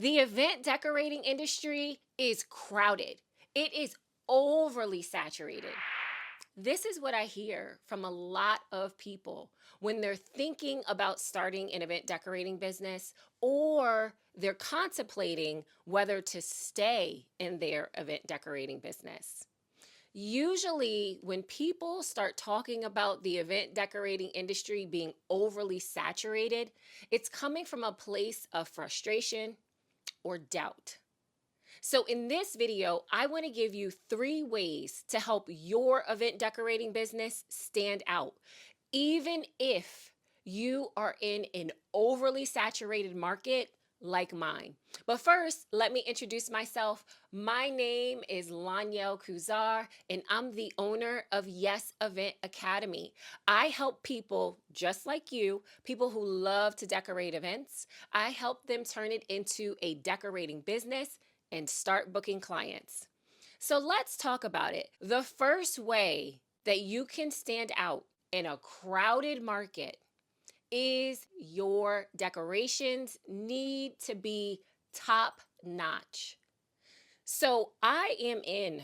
The event decorating industry is crowded. It is overly saturated. This is what I hear from a lot of people when they're thinking about starting an event decorating business or they're contemplating whether to stay in their event decorating business. Usually, when people start talking about the event decorating industry being overly saturated, it's coming from a place of frustration or doubt. So in this video, I want to give you 3 ways to help your event decorating business stand out, even if you are in an overly saturated market like mine. But first, let me introduce myself. My name is Lanyel Kuzar, and I'm the owner of Yes Event Academy. I help people just like you, people who love to decorate events. I help them turn it into a decorating business and start booking clients. So let's talk about it. The first way that you can stand out in a crowded market is your decorations need to be top notch. So I am in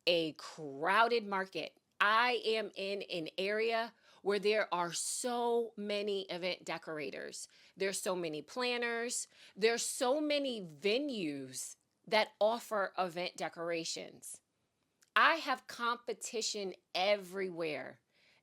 a crowded market. I am in an area where there are so many event decorators. There's so many planners. There's so many venues that offer event decorations. I have competition everywhere.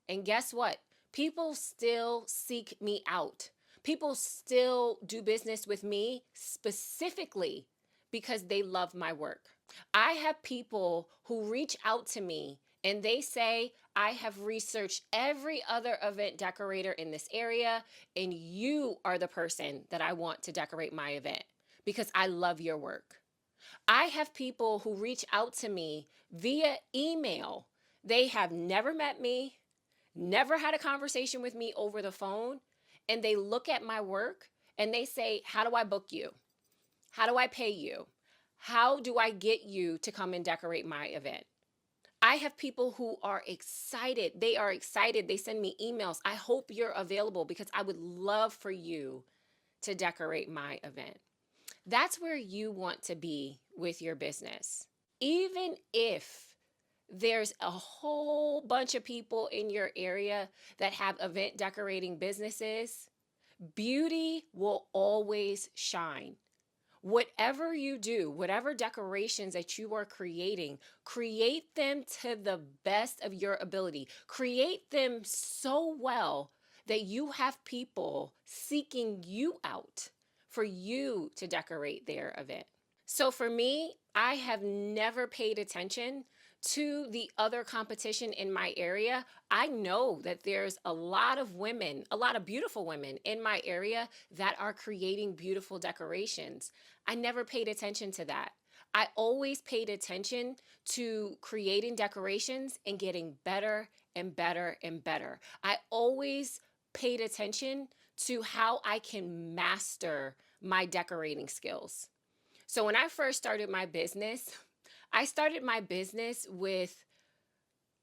And guess what? People still seek me out. People still do business with me specifically because they love my work. I have people who reach out to me and they say, I have researched every other event decorator in this area, and you are the person that I want to decorate my event because I love your work. I have people who reach out to me via email. They have never met me, never had a conversation with me over the phone, and they look at my work and they say, how do I book you? How do I pay you? How do I get you to come and decorate my event? I have people who are excited. They are excited. They send me emails. I hope you're available because I would love for you to decorate my event. That's where you want to be with your business. Even if there's a whole bunch of people in your area that have event decorating businesses, beauty will always shine. Whatever you do, whatever decorations that you are creating, create them to the best of your ability. Create them so well that you have people seeking you out for you to decorate their event. So for me, I have never paid attention to the other competition in my area. I know that there's a lot of women, a lot of beautiful women in my area that are creating beautiful decorations. I never paid attention to that. I always paid attention to creating decorations and getting better and better and better. I always paid attention to how I can master my decorating skills. So when I first started my business, I started my business with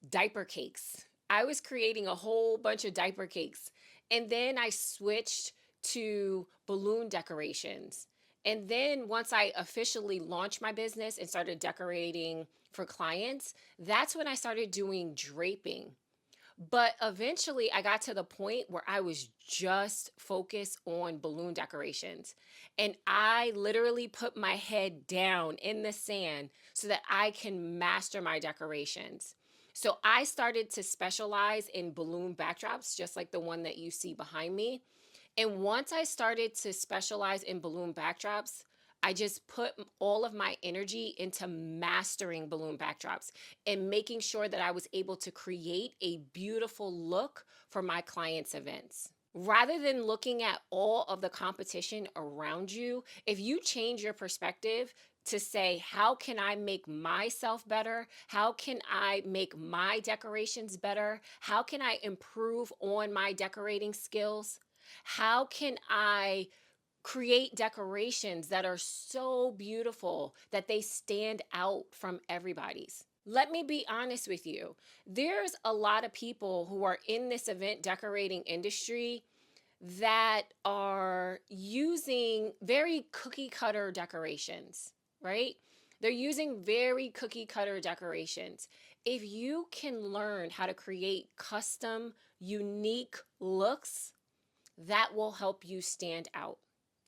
diaper cakes. I was creating a whole bunch of diaper cakes. And then I switched to balloon decorations. And then once I officially launched my business and started decorating for clients, that's when I started doing draping. But eventually, I got to the point where I was just focused on balloon decorations. And I literally put my head down in the sand so that I can master my decorations. So I started to specialize in balloon backdrops, just like the one that you see behind me. And once I started to specialize in balloon backdrops, I just put all of my energy into mastering balloon backdrops and making sure that I was able to create a beautiful look for my clients' events. Rather than looking at all of the competition around you, if you change your perspective to say, how can I make myself better? How can I make my decorations better? How can I improve on my decorating skills? How can I create decorations that are so beautiful that they stand out from everybody's? Let me be honest with you. There's a lot of people who are in this event decorating industry that are using very cookie cutter decorations, right? They're using very cookie cutter decorations. If you can learn how to create custom, unique looks, that will help you stand out.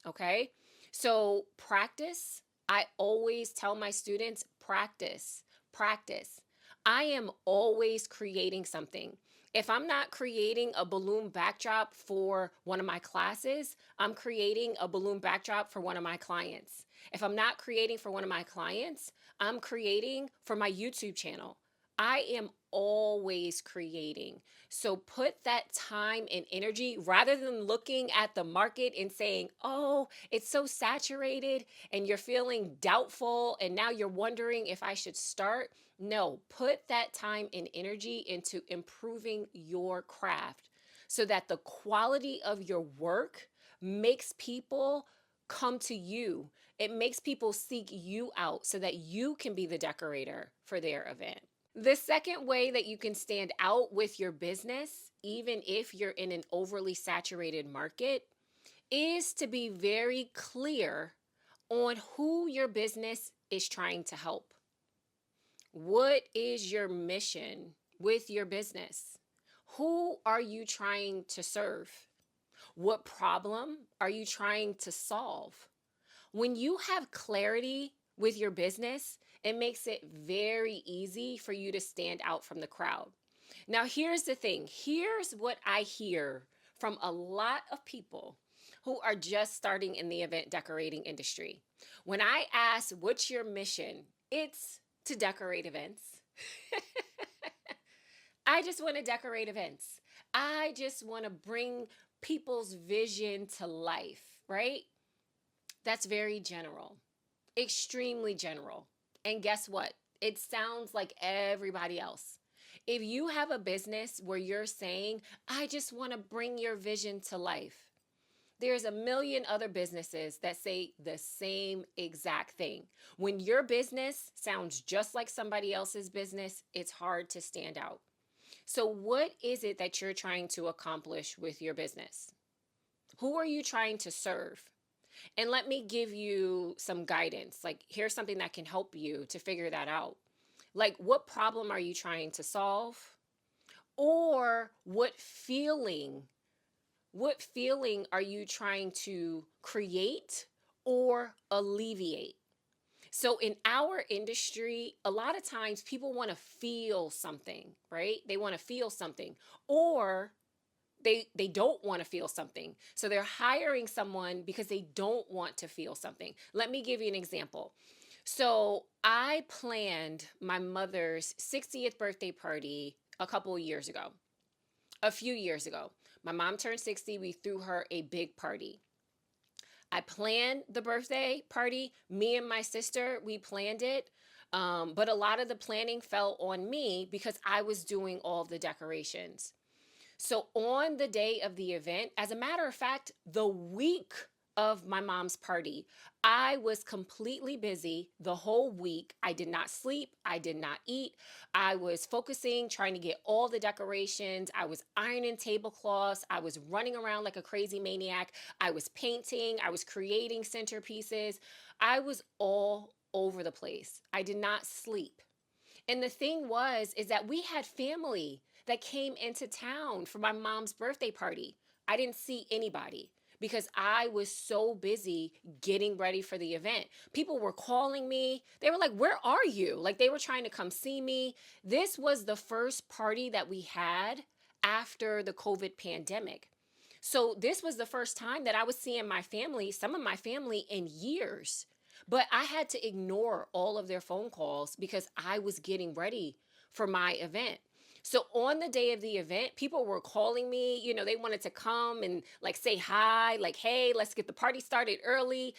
Okay? So, practice. I always tell my students practice, practice. I am always creating something. If I'm not creating a balloon backdrop for one of my classes, I'm creating a balloon backdrop for one of my clients. If I'm not creating for one of my clients, I'm creating for my YouTube channel. I am always creating. So put that time and energy rather than looking at the market and saying, oh, it's so saturated and you're feeling doubtful and now you're wondering if I should start. No, put that time and energy into improving your craft so that the quality of your work makes people come to you. It makes people seek you out so that you can be the decorator for their event. The second way that you can stand out with your business, even if you're in an overly saturated market, is to be very clear on who your business is trying to help. What is your mission with your business? Who are you trying to serve? What problem are you trying to solve? When you have clarity with your business, it makes it very easy for you to stand out from the crowd. Now, here's the thing. Here's what I hear from a lot of people who are just starting in the event decorating industry. When I ask, what's your mission? It's to decorate events. I just want to decorate events. I just want to bring people's vision to life, right? That's very general, extremely general. And guess what? It sounds like everybody else. If you have a business where you're saying, I just want to bring your vision to life, there's a million other businesses that say the same exact thing. When your business sounds just like somebody else's business, it's hard to stand out. So, what is it that you're trying to accomplish with your business? Who are you trying to serve? And let me give you some guidance. Like, here's something that can help you to figure that out. Like, what problem are you trying to solve? Or what feeling are you trying to create or alleviate? So in our industry, a lot of times people want to feel something, right? They want to feel something, or they don't want to feel something. So they're hiring someone because they don't want to feel something. Let me give you an example. So I planned my mother's 60th birthday party a few years ago. My mom turned 60. We threw her a big party. I planned the birthday party. Me and my sister, we planned it. But a lot of the planning fell on me because I was doing all of the decorations. So on the day of the event, as a matter of fact, the week of my mom's party, I was completely busy the whole week. I did not sleep. I did not eat. I was focusing, trying to get all the decorations. I was ironing tablecloths. I was running around like a crazy maniac. I was painting. I was creating centerpieces. I was all over the place. I did not sleep. And the thing is that we had family that came into town for my mom's birthday party. I didn't see anybody because I was so busy getting ready for the event. People were calling me. They were like, "Where are you?" Like they were trying to come see me. This was the first party that we had after the COVID pandemic. So this was the first time that I was seeing my family, some of my family in years. But I had to ignore all of their phone calls because I was getting ready for my event. So on the day of the event, people were calling me, they wanted to come and like say hi, like, hey, let's get the party started early,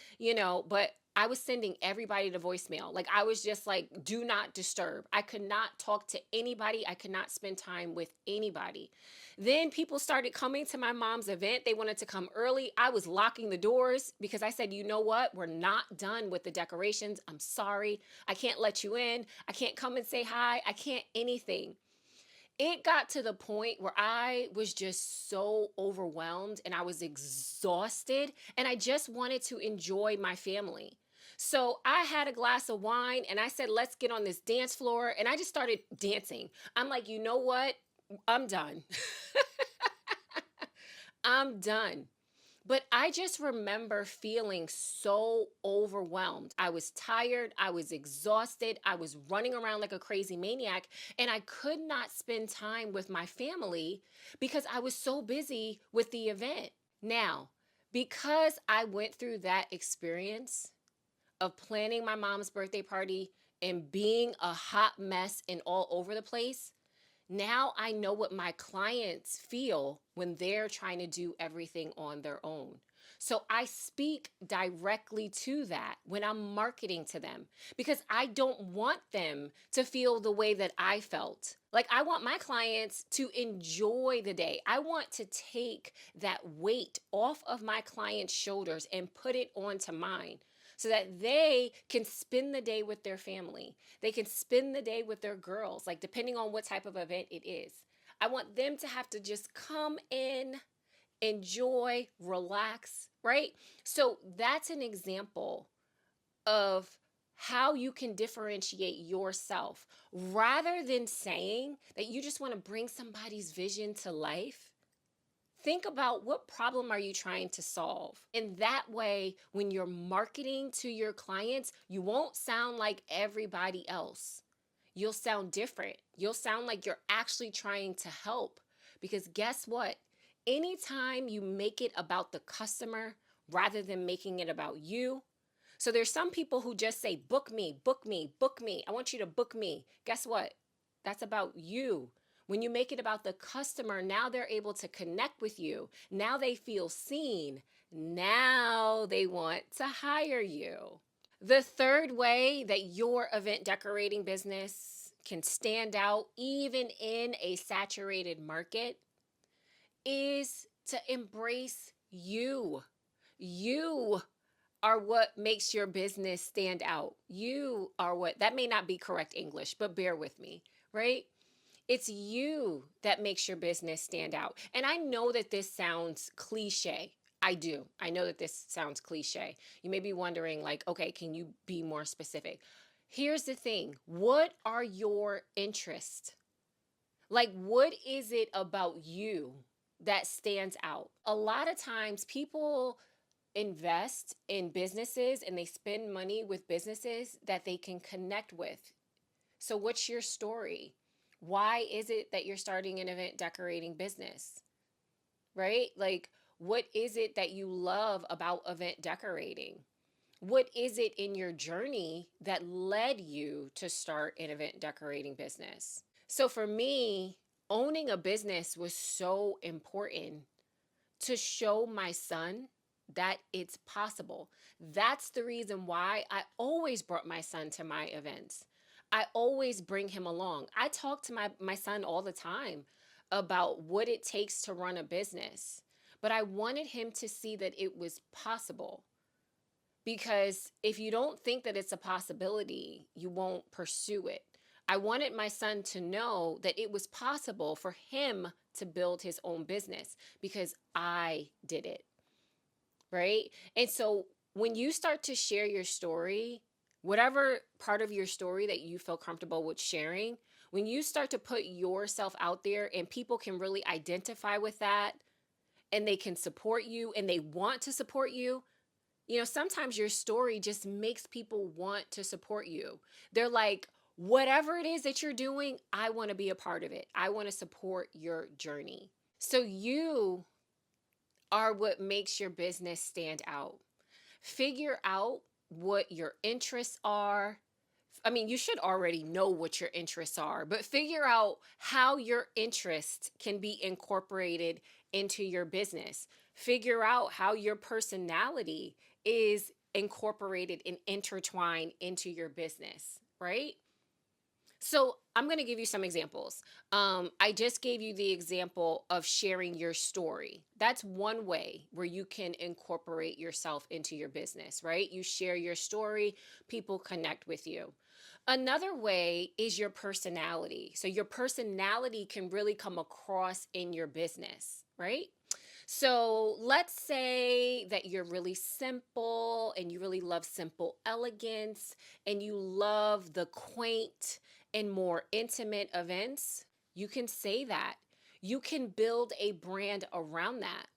but I was sending everybody to voicemail. Like I was just like, do not disturb. I could not talk to anybody. I could not spend time with anybody. Then people started coming to my mom's event. They wanted to come early. I was locking the doors because I said, you know what? We're not done with the decorations. I'm sorry. I can't let you in. I can't come and say hi. I can't anything. It got to the point where I was just so overwhelmed and I was exhausted and I just wanted to enjoy my family. So I had a glass of wine and I said, let's get on this dance floor. And I just started dancing. I'm like, you know what? I'm done. I'm done. But I just remember feeling so overwhelmed. I was tired. I was exhausted. I was running around like a crazy maniac. And I could not spend time with my family because I was so busy with the event. Now, because I went through that experience of planning my mom's birthday party and being a hot mess and all over the place, now I know what my clients feel when they're trying to do everything on their own. So I speak directly to that when I'm marketing to them because I don't want them to feel the way that I felt. Like, I want my clients to enjoy the day. I want to take that weight off of my clients' shoulders and put it onto mine so that they can spend the day with their family. They can spend the day with their girls, like depending on what type of event it is. I want them to have to just come in, enjoy, relax, right? So that's an example of how you can differentiate yourself rather than saying that you just want to bring somebody's vision to life. Think about what problem are you trying to solve. And that way, when you're marketing to your clients, you won't sound like everybody else. You'll sound different. You'll sound like you're actually trying to help. Because guess what? Anytime you make it about the customer rather than making it about you. So there's some people who just say, book me, book me, book me. I want you to book me. Guess what? That's about you. When you make it about the customer, now they're able to connect with you. Now they feel seen. Now they want to hire you. The third way that your event decorating business can stand out, even in a saturated market, is to embrace you. You are what makes your business stand out. You are what, that may not be correct English, but bear with me, right? It's you that makes your business stand out. And I know that this sounds cliche. I do. I know that this sounds cliche. You may be wondering, like, okay, can you be more specific? Here's the thing. What are your interests? Like, what is it about you that stands out? A lot of times people invest in businesses and they spend money with businesses that they can connect with. So, what's your story? Why is it that you're starting an event decorating business? Right? Like, what is it that you love about event decorating? What is it in your journey that led you to start an event decorating business? So, for me, owning a business was so important to show my son that it's possible. That's the reason why I always brought my son to my events. I always bring him along. I talk to my son all the time about what it takes to run a business. But I wanted him to see that it was possible. Because if you don't think that it's a possibility, you won't pursue it. I wanted my son to know that it was possible for him to build his own business because I did it. Right? And so when you start to share your story, whatever part of your story that you feel comfortable with sharing, when you start to put yourself out there and people can really identify with that and they can support you and they want to support you, you know, sometimes your story just makes people want to support you. They're like, whatever it is that you're doing, I want to be a part of it. I want to support your journey. So you are what makes your business stand out. Figure out what your interests are. I mean, you should already know what your interests are, but figure out how your interests can be incorporated into your business. Figure out how your personality is incorporated and intertwined into your business, right? So I'm going to give you some examples. I just gave you the example of sharing your story. That's one way where you can incorporate yourself into your business, right? You share your story, people connect with you. Another way is your personality. So your personality can really come across in your business, right? So let's say that you're really simple and you really love simple elegance and you love the quaint and more intimate events. You can say that. You can build a brand around that.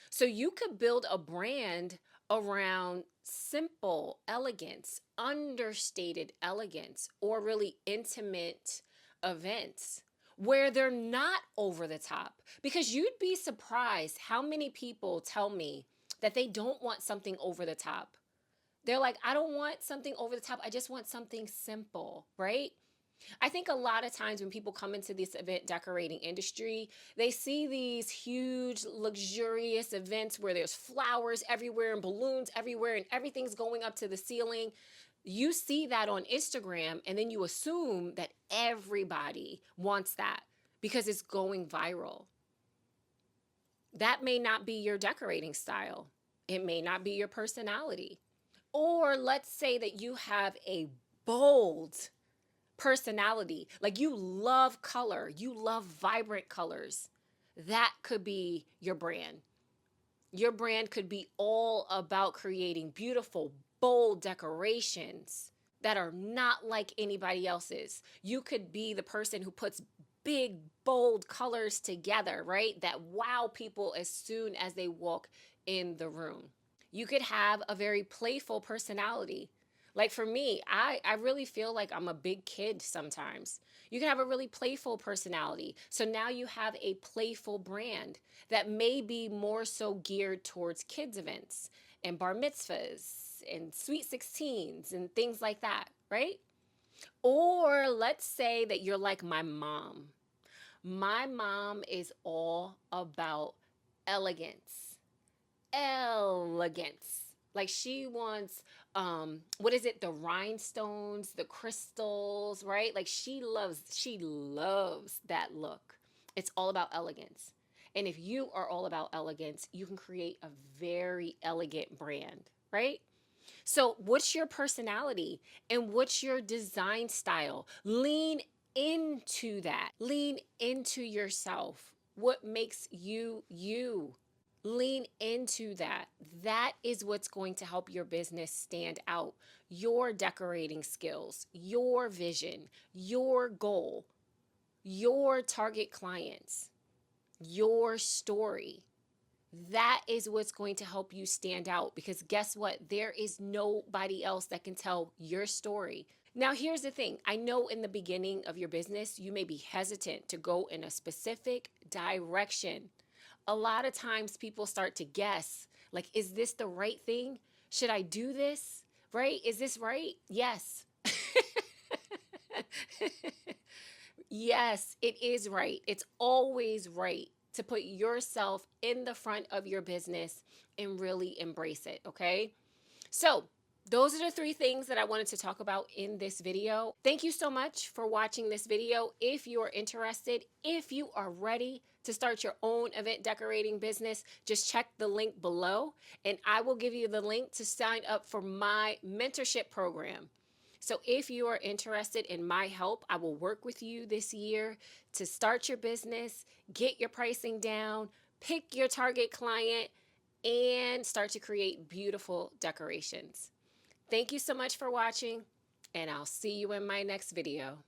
So you could build a brand around simple elegance, understated elegance, or really intimate events where they're not over the top. Because you'd be surprised how many people tell me that they don't want something over the top. They're like, I don't want something over the top. I just want something simple, right? I think a lot of times when people come into this event decorating industry, they see these huge, luxurious events where there's flowers everywhere and balloons everywhere and everything's going up to the ceiling. You see that on Instagram, and then you assume that everybody wants that because it's going viral. That may not be your decorating style, it may not be your personality. Or let's say that you have a bold personality, like you love color, you love vibrant colors. That could be your brand. Your brand could be all about creating beautiful, bold decorations that are not like anybody else's. You could be the person who puts big, bold colors together, right? That wow people as soon as they walk in the room. You could have a very playful personality. Like for me, I really feel like I'm a big kid sometimes. You can have a really playful personality. So now you have a playful brand that may be more so geared towards kids events and bar mitzvahs and sweet 16s and things like that, right? Or let's say that you're like my mom. My mom is all about elegance. Elegance. Like she wants what is it? The rhinestones, the crystals, right? Like she loves that look. It's all about elegance. And if you are all about elegance, you can create a very elegant brand, right? So, what's your personality and what's your design style? Lean into that. Lean into yourself. What makes you you? Lean into that. That is what's going to help your business stand out. Your decorating skills, your vision, your goal, your target clients, your story. That is what's going to help you stand out because guess what? There is nobody else that can tell your story. Now, here's the thing. I know in the beginning of your business, you may be hesitant to go in a specific direction. A lot of times people start to guess, like, is this the right thing? Should I do this? Right? Is this right? Yes. Yes, it is right. It's always right to put yourself in the front of your business and really embrace it, okay? So, those are the three things that I wanted to talk about in this video. Thank you so much for watching this video. If you are interested, if you are ready to start your own event decorating business, just check the link below and I will give you the link to sign up for my mentorship program. So if you are interested in my help, I will work with you this year to start your business, get your pricing down, pick your target client, and start to create beautiful decorations. Thank you so much for watching, and I'll see you in my next video.